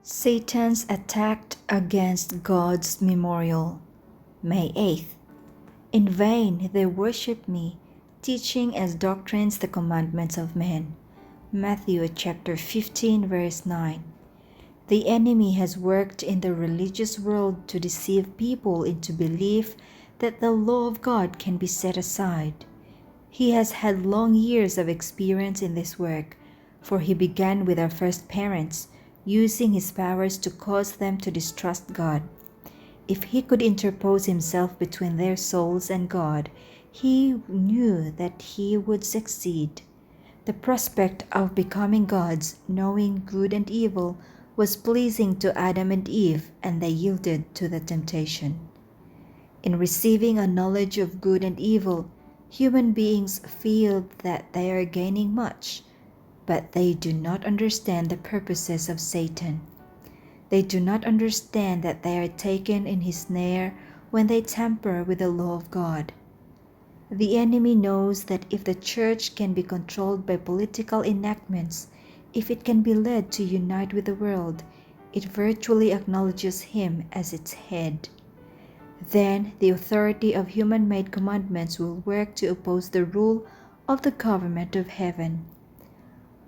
Satan's attack against God's memorial. May 8th. In vain they worship me, teaching as doctrines the commandments of men. Matthew chapter 15 verse 9. The enemy has worked in the religious world to deceive people into belief that the law of God can be set aside. He has had long years of experience in this work, for he began with our first parents, using his powers to cause them to distrust God. If he could interpose himself between their souls and God, he knew that he would succeed. The prospect of becoming gods, knowing good and evil, was pleasing to Adam and Eve, and they yielded to the temptation. In receiving a knowledge of good and evil, human beings feel that they are gaining much, but they do not understand the purposes of Satan. They do not understand that they are taken in his snare when they tamper with the law of God. The enemy knows that if the church can be controlled by political enactments, if it can be led to unite with the world, it virtually acknowledges him as its head. Then the authority of human-made commandments will work to oppose the rule of the government of heaven.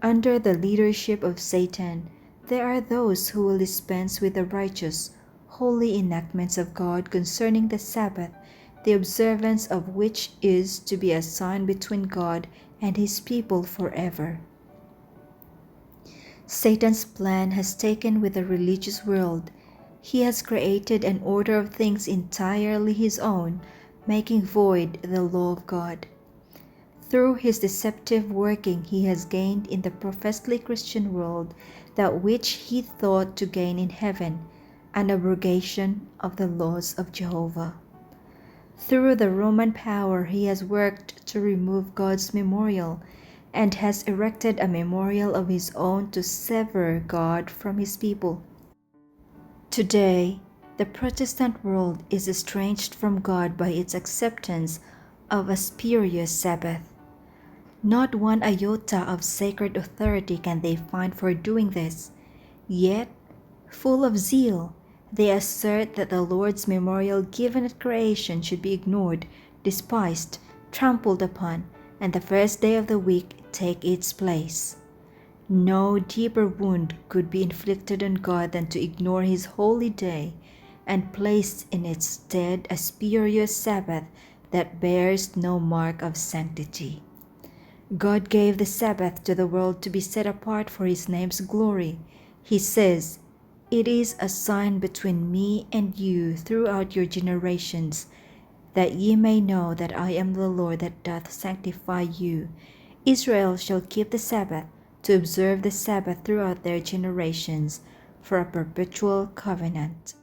Under the leadership of Satan, there are those who will dispense with the righteous, holy enactments of God concerning the Sabbath, the observance of which is to be a sign between God and his people forever. Satan's plan has taken with the religious world. He has created an order of things entirely his own, making void the law of God. Through his deceptive working, he has gained in the professedly Christian world that which he thought to gain in heaven, an abrogation of the laws of Jehovah. Through the Roman power, he has worked to remove God's memorial and has erected a memorial of his own to sever God from his people. Today, the Protestant world is estranged from God by its acceptance of a spurious Sabbath. Not one iota of sacred authority can they find for doing this. Yet, full of zeal, they assert that the Lord's memorial given at creation should be ignored, despised, trampled upon, and the first day of the week take its place. No deeper wound could be inflicted on God than to ignore his holy day and place in its stead a spurious Sabbath that bears no mark of sanctity. God gave the Sabbath to the world to be set apart for his name's glory. He says, "It is a sign between me and you throughout your generations, that ye may know that I am the Lord that doth sanctify you. Israel shall keep the Sabbath, to observe the Sabbath throughout their generations, for a perpetual covenant."